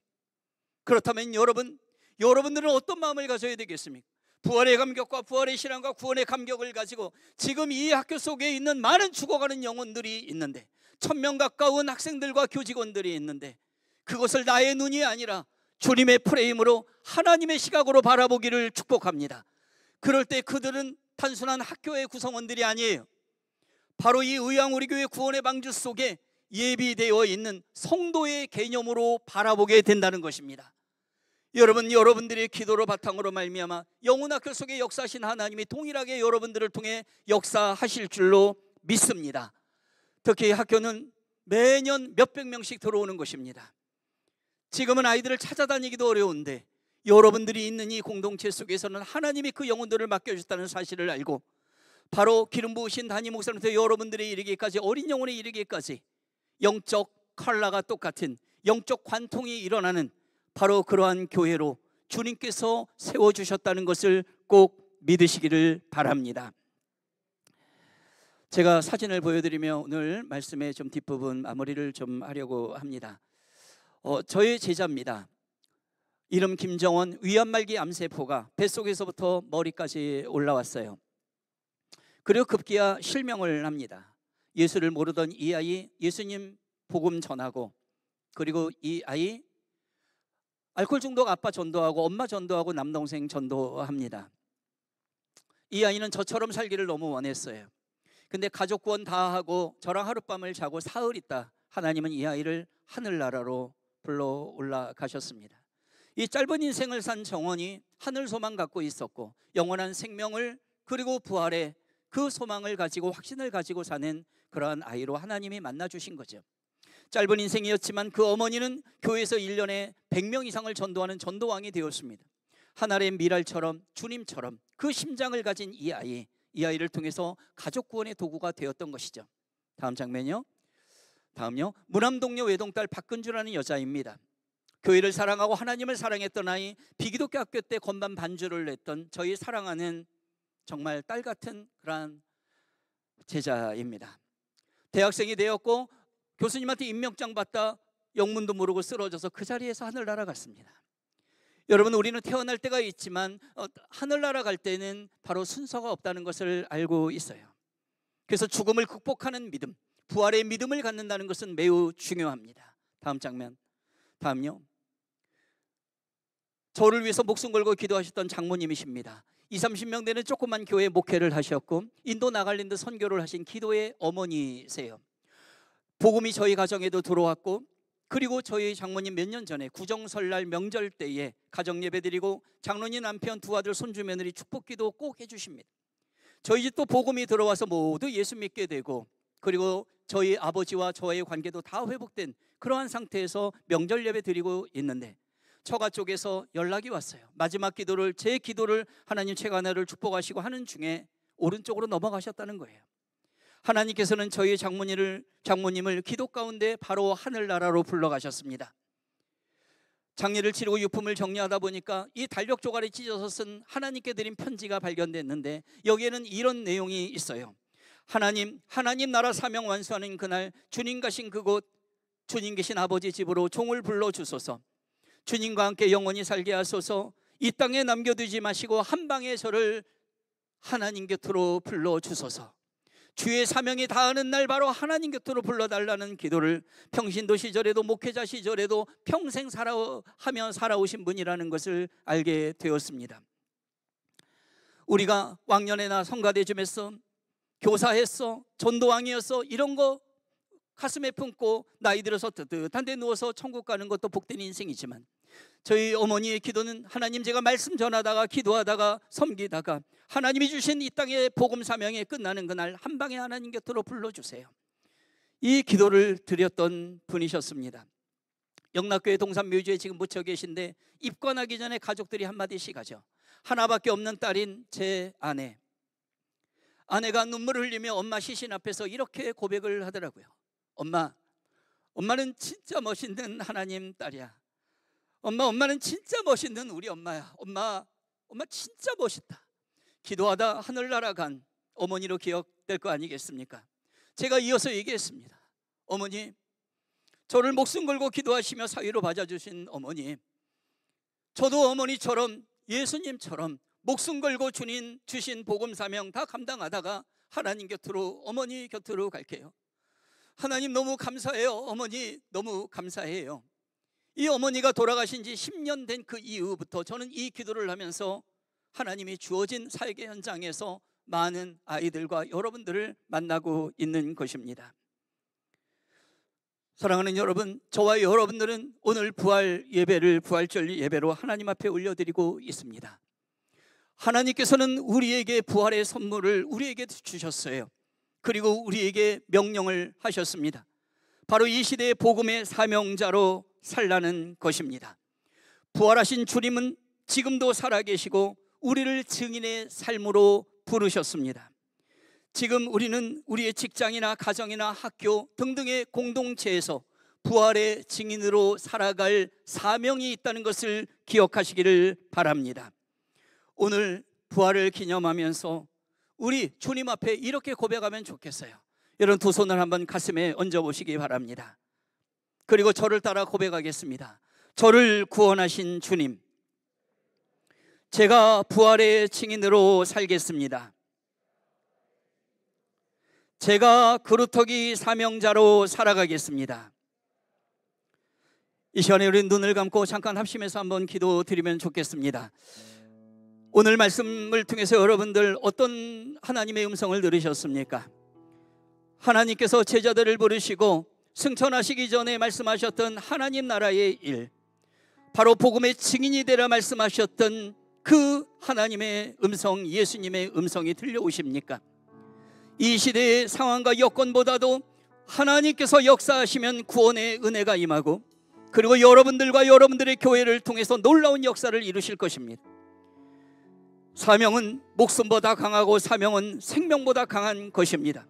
그렇다면 여러분들은 어떤 마음을 가져야 되겠습니까? 부활의 감격과 부활의 신앙과 구원의 감격을 가지고 지금 이 학교 속에 있는 많은 죽어가는 영혼들이 있는데, 1000명 가까운 학생들과 교직원들이 있는데, 그것을 나의 눈이 아니라 주님의 프레임으로 하나님의 시각으로 바라보기를 축복합니다. 그럴 때 그들은 단순한 학교의 구성원들이 아니에요. 바로 이 의왕 우리 교회 구원의 방주 속에 예비되어 있는 성도의 개념으로 바라보게 된다는 것입니다. 여러분들의 기도로 바탕으로 말미암아 영혼학교 속에 역사하신 하나님이 동일하게 여러분들을 통해 역사하실 줄로 믿습니다. 특히 학교는 매년 몇백 명씩 들어오는 것입니다. 지금은 아이들을 찾아다니기도 어려운데 여러분들이 있는 이 공동체 속에서는 하나님이 그 영혼들을 맡겨주셨다는 사실을 알고, 바로 기름 부으신 담임 목사님부터 여러분들의 이르기까지, 어린 영혼의 이르기까지 영적 칼라가 똑같은 영적 관통이 일어나는 바로 그러한 교회로 주님께서 세워주셨다는 것을 꼭 믿으시기를 바랍니다. 제가 사진을 보여드리며 오늘 말씀의 좀 뒷부분 마무리를 좀 하려고 합니다. 저의 제자입니다. 이름 김정원, 위안말기 암세포가 뱃속에서부터 머리까지 올라왔어요. 그리고 급기야 실명을 합니다. 예수를 모르던 이 아이 예수님 복음 전하고, 그리고 이 아이 알코올 중독 아빠 전도하고 엄마 전도하고 남동생 전도합니다. 이 아이는 저처럼 살기를 너무 원했어요. 근데 가족 구원 다 하고 저랑 하룻밤을 자고 사흘 있다 하나님은 이 아이를 하늘나라로 불러 올라가셨습니다. 이 짧은 인생을 산 정원이 하늘 소망 갖고 있었고 영원한 생명을 그리고 부활의 그 소망을 가지고 확신을 가지고 사는 그러한 아이로 하나님이 만나 주신 거죠. 짧은 인생이었지만 그 어머니는 교회에서 1년에 100명 이상을 전도하는 전도왕이 되었습니다. 하늘의 미랄처럼 주님처럼 그 심장을 가진 이 아이를 통해서 가족 구원의 도구가 되었던 것이죠. 다음 장면요. 다음요. 무남동료 외동딸 박근주라는 여자입니다. 교회를 사랑하고 하나님을 사랑했던 아이, 비기독교 학교 때 건반 반주를 냈던 저희 사랑하는 정말 딸 같은 그러한 제자입니다. 대학생이 되었고 교수님한테 임명장 받다 영문도 모르고 쓰러져서 그 자리에서 하늘나라 갔습니다. 여러분, 우리는 태어날 때가 있지만 하늘나라 갈 때는 바로 순서가 없다는 것을 알고 있어요. 그래서 죽음을 극복하는 믿음, 부활의 믿음을 갖는다는 것은 매우 중요합니다. 다음 장면. 다음요. 저를 위해서 목숨 걸고 기도하셨던 장모님이십니다. 20-30명 되는 조그만 교회 목회를 하셨고 인도 나갈랜드 선교를 하신 기도의 어머니세요. 복음이 저희 가정에도 들어왔고 그리고 저희 장모님 몇 년 전에 구정설날 명절 때에 가정 예배드리고 장로님 남편 두 아들 손주 며느리 축복기도 꼭 해주십니다. 저희 집도 복음이 들어와서 모두 예수 믿게 되고 그리고 저희 아버지와 저의 관계도 다 회복된 그러한 상태에서 명절 예배 드리고 있는데 처가 쪽에서 연락이 왔어요. 마지막 기도를, 제 기도를 하나님 최가나를 축복하시고 하는 중에 오른쪽으로 넘어가셨다는 거예요. 하나님께서는 저희 장모님을 기도 가운데 바로 하늘나라로 불러가셨습니다. 장례를 치르고 유품을 정리하다 보니까 이 달력 조각에 찢어서 쓴 하나님께 드린 편지가 발견됐는데 여기에는 이런 내용이 있어요. 하나님 나라 사명 완수하는 그날 주님 가신 그곳, 주님 계신 아버지 집으로 종을 불러주소서. 주님과 함께 영원히 살게 하소서. 이 땅에 남겨두지 마시고 한 방에 저를 하나님 곁으로 불러주소서. 주의 사명이 다하는 날 바로 하나님 곁으로 불러달라는 기도를 평신도 시절에도 목회자 시절에도 평생 하며 살아오신 분이라는 것을 알게 되었습니다. 우리가 왕년에나 성가대 좀 했어, 교사했어, 전도왕이었어, 이런 거 가슴에 품고 나이 들어서 뜨뜻한 데 누워서 천국 가는 것도 복된 인생이지만 저희 어머니의 기도는 하나님, 제가 말씀 전하다가 기도하다가 섬기다가 하나님이 주신 이 땅의 복음 사명이 끝나는 그날 한 방에 하나님 곁으로 불러주세요. 이 기도를 드렸던 분이셨습니다. 영락교회 동산묘지에 지금 묻혀 계신데 입관하기 전에 가족들이 한마디씩 하죠. 하나밖에 없는 딸인 제 아내가 눈물을 흘리며 엄마 시신 앞에서 이렇게 고백을 하더라고요. 엄마는 진짜 멋있는 하나님 딸이야. 엄마는 진짜 멋있는 우리 엄마야. 엄마 진짜 멋있다. 기도하다 하늘나라 간 어머니로 기억될 거 아니겠습니까? 제가 이어서 얘기했습니다. 어머니, 저를 목숨 걸고 기도하시며 사위로 맞아주신 어머니, 저도 어머니처럼 예수님처럼 목숨 걸고 주님 주신 복음 사명 다 감당하다가 하나님 곁으로, 어머니 곁으로 갈게요. 하나님 너무 감사해요. 어머니 너무 감사해요. 이 어머니가 돌아가신 지 10년 된 그 이후부터 저는 이 기도를 하면서 하나님이 주어진 사역의 현장에서 많은 아이들과 여러분들을 만나고 있는 것입니다. 사랑하는 여러분, 저와 여러분들은 오늘 부활 예배를 부활절 예배로 하나님 앞에 올려드리고 있습니다. 하나님께서는 우리에게 부활의 선물을 우리에게 주셨어요. 그리고 우리에게 명령을 하셨습니다. 바로 이 시대의 복음의 사명자로 살라는 것입니다. 부활하신 주님은 지금도 살아계시고 우리를 증인의 삶으로 부르셨습니다. 지금 우리는 우리의 직장이나 가정이나 학교 등등의 공동체에서 부활의 증인으로 살아갈 사명이 있다는 것을 기억하시기를 바랍니다. 오늘 부활을 기념하면서 우리 주님 앞에 이렇게 고백하면 좋겠어요. 여러분, 두 손을 한번 가슴에 얹어보시기 바랍니다. 그리고 저를 따라 고백하겠습니다. 저를 구원하신 주님, 제가 부활의 증인으로 살겠습니다. 제가 그루터기 사명자로 살아가겠습니다. 이 시간에 우리 눈을 감고 잠깐 합심해서 한번 기도드리면 좋겠습니다. 오늘 말씀을 통해서 여러분들 어떤 하나님의 음성을 들으셨습니까? 하나님께서 제자들을 부르시고 승천하시기 전에 말씀하셨던 하나님 나라의 일, 바로 복음의 증인이 되라 말씀하셨던 그 하나님의 음성, 예수님의 음성이 들려오십니까? 이 시대의 상황과 여건보다도 하나님께서 역사하시면 구원의 은혜가 임하고, 그리고 여러분들과 여러분들의 교회를 통해서 놀라운 역사를 이루실 것입니다. 사명은 목숨보다 강하고 사명은 생명보다 강한 것입니다.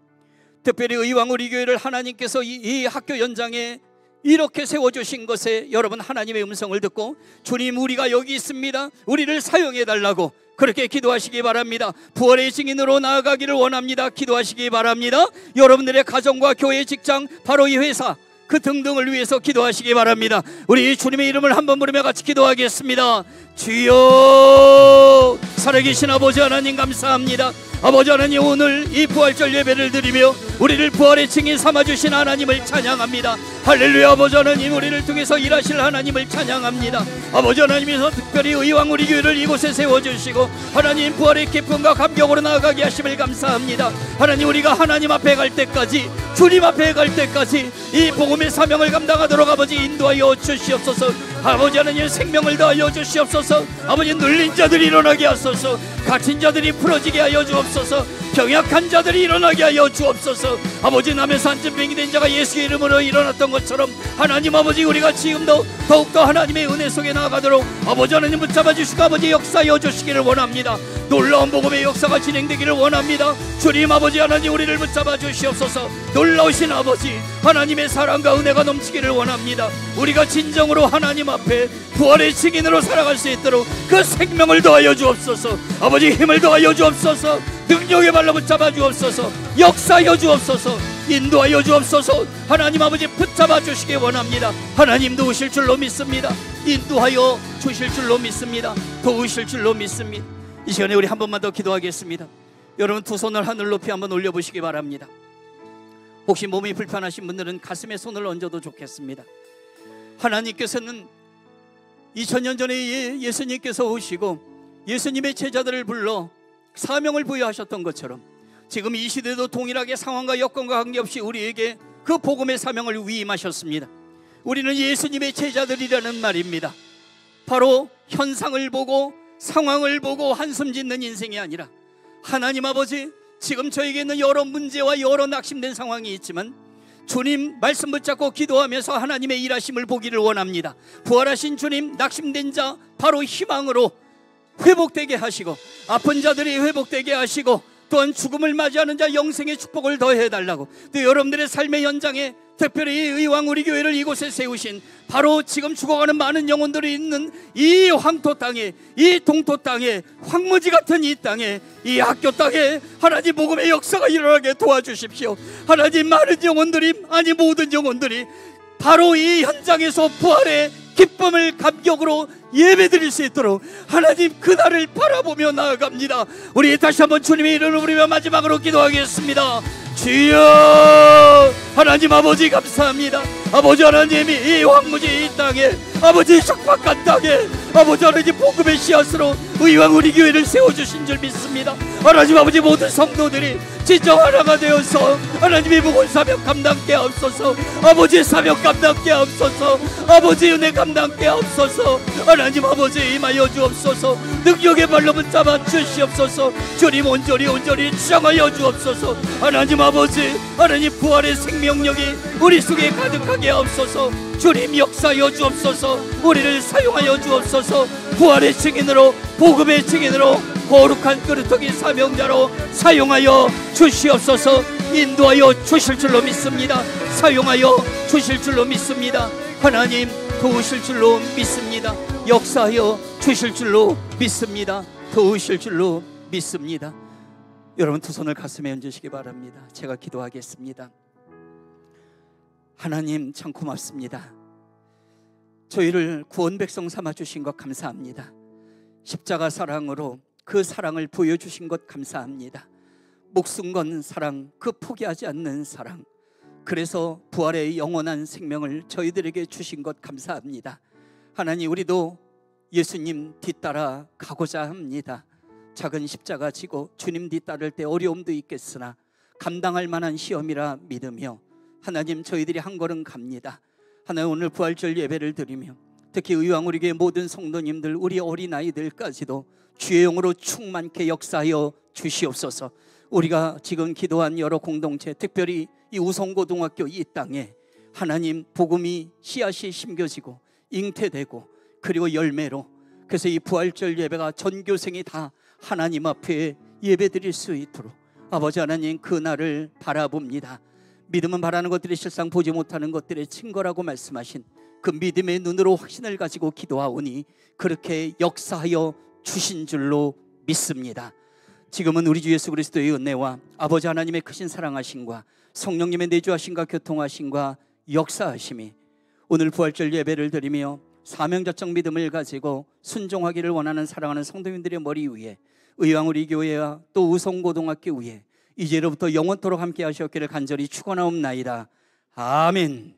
특별히 의왕 우리 교회를 하나님께서 이 학교 연장에 이렇게 세워주신 것에 여러분 하나님의 음성을 듣고, 주님 우리가 여기 있습니다, 우리를 사용해 달라고 그렇게 기도하시기 바랍니다. 부활의 증인으로 나아가기를 원합니다. 기도하시기 바랍니다. 여러분들의 가정과 교회, 직장, 바로 이 회사 그 등등을 위해서 기도하시기 바랍니다. 우리 주님의 이름을 한번 부르며 같이 기도하겠습니다. 주여, 살아계신 아버지 하나님 감사합니다. 아버지 하나님, 오늘 이 부활절 예배를 드리며 우리를 부활의 증인 삼아주신 하나님을 찬양합니다. 할렐루야. 아버지 하나님, 우리를 통해서 일하실 하나님을 찬양합니다. 아버지 하나님께서 특별히 의왕 우리 교회를 이곳에 세워주시고 하나님 부활의 기쁨과 감격으로 나아가게 하심을 감사합니다. 하나님, 우리가 하나님 앞에 갈 때까지, 주님 앞에 갈 때까지 이 복음의 사명을 감당하도록 아버지 인도하여 주시옵소서. 아버지 하나님, 생명을 더하여 주시옵소서. 아버지, 눌린 자들이 일어나게 하소서. 갇힌 자들이 풀어지게 하여 주옵소서. 병약한 자들이 일어나게 하여 주옵소서. 아버지, 남에서 한증병이 된 자가 예수의 이름으로 일어났던 것처럼 하나님 아버지, 우리가 지금도 더욱더 하나님의 은혜 속에 나아가도록 아버지 하나님 붙잡아 주시고 아버지 역사하여 주시기를 원합니다. 놀라운 복음의 역사가 진행되기를 원합니다. 주님 아버지 하나님, 우리를 붙잡아 주시옵소서. 놀라우신 아버지 하나님의 사랑과 은혜가 넘치기를 원합니다. 우리가 진정으로 하나님 앞에 부활의 증인으로 살아갈 수 있도록 그 생명을 더하여 주옵소서. 아버지, 힘을 더하여 주옵소서. 능력의 발로 붙잡아 주옵소서. 역사하여 주옵소서. 인도하여 주옵소서. 하나님 아버지, 붙잡아 주시기 원합니다. 하나님 도우실 줄로 믿습니다. 인도하여 주실 줄로 믿습니다. 도우실 줄로 믿습니다. 이 시간에 우리 한 번만 더 기도하겠습니다. 여러분, 두 손을 하늘 높이 한번 올려보시기 바랍니다. 혹시 몸이 불편하신 분들은 가슴에 손을 얹어도 좋겠습니다. 하나님께서는 2000년 전에 예수님께서 오시고 예수님의 제자들을 불러 사명을 부여하셨던 것처럼 지금 이 시대도 동일하게 상황과 여건과 관계없이 우리에게 그 복음의 사명을 위임하셨습니다. 우리는 예수님의 제자들이라는 말입니다. 바로 현상을 보고 상황을 보고 한숨 짓는 인생이 아니라, 하나님 아버지, 지금 저에게는 여러 문제와 여러 낙심된 상황이 있지만 주님 말씀 붙잡고 기도하면서 하나님의 일하심을 보기를 원합니다. 부활하신 주님, 낙심된 자 바로 희망으로 회복되게 하시고, 아픈 자들이 회복되게 하시고, 또한 죽음을 맞이하는 자 영생의 축복을 더해달라고, 또 여러분들의 삶의 현장에 특별히 의왕 우리 교회를 이곳에 세우신 바로 지금 죽어가는 많은 영혼들이 있는 이 황토 땅에, 이 동토 땅에, 황무지 같은 이 땅에, 이 학교 땅에 하나님 복음의 역사가 일어나게 도와주십시오. 하나님, 많은 영혼들이, 아니 모든 영혼들이 바로 이 현장에서 부활의 기쁨을 감격으로 예배드릴 수 있도록 하나님 그날을 바라보며 나아갑니다. 우리 다시 한번 주님의 이름을 부르며 마지막으로 기도하겠습니다. 주여, 하나님 아버지 감사합니다. 아버지 하나님이 이 황무지 이 땅에, 아버지 척박한 땅에 아버지 하나님 복음의 씨앗으로 의왕 우리 교회를 세워주신 줄 믿습니다. 하나님 아버지, 모든 성도들이 진정 하나가 되어서 하나님의 복음 사명 감당케 하옵소서. 아버지의 사명 감당케 하옵소서. 아버지 은혜 감당케 하옵소서. 하나님 아버지 임하여 주옵소서. 능력의 발로 붙잡아 주시옵소서. 주님 온전히 주장하여 주옵소서. 하나님 아버지, 하나님 부활의 생명력이 우리 속에 가득하게 하옵소서. 주님 역사하여 주옵소서. 우리를 사용하여 주옵소서. 부활의 증인으로, 복음의 증인으로, 거룩한 그릇터기 사명자로 사용하여 주시옵소서. 인도하여 주실 줄로 믿습니다. 사용하여 주실 줄로 믿습니다. 하나님 도우실 줄로 믿습니다. 역사하여 주실 줄로 믿습니다. 도우실 줄로 믿습니다. 여러분, 두 손을 가슴에 얹으시기 바랍니다. 제가 기도하겠습니다. 하나님 참 고맙습니다. 저희를 구원 백성 삼아주신 것 감사합니다. 십자가 사랑으로 그 사랑을 보여주신 것 감사합니다. 목숨 건 사랑, 그 포기하지 않는 사랑, 그래서 부활의 영원한 생명을 저희들에게 주신 것 감사합니다. 하나님, 우리도 예수님 뒤따라 가고자 합니다. 작은 십자가 지고 주님 뒤따를 때 어려움도 있겠으나 감당할 만한 시험이라 믿으며 하나님, 저희들이 한 걸음 갑니다. 하나님, 오늘 부활절 예배를 드리며 특히 의왕 우리 교회 모든 성도님들, 우리 어린아이들까지도 주의 영으로 충만케 역사하여 주시옵소서. 우리가 지금 기도한 여러 공동체, 특별히 이 우성고등학교 이 땅에 하나님 복음이 씨앗이 심겨지고 잉태되고 그리고 열매로, 그래서 이 부활절 예배가 전교생이 다 하나님 앞에 예배드릴 수 있도록 아버지 하나님, 그 날을 바라봅니다. 믿음은 바라는 것들이 실상 보지 못하는 것들의 증거라고 말씀하신 그 믿음의 눈으로 확신을 가지고 기도하오니 그렇게 역사하여 주신 줄로 믿습니다. 지금은 우리 주 예수 그리스도의 은혜와 아버지 하나님의 크신 사랑하심과 성령님의 내주하심과 교통하심과 역사하심이 오늘 부활절 예배를 드리며 사명자적 믿음을 가지고 순종하기를 원하는 사랑하는 성도님들의 머리 위에, 의왕 우리 교회와 또 우성고등학교 위에 이제로부터 영원토록 함께 하시옵기를 간절히 축원하옵나이다. 아멘.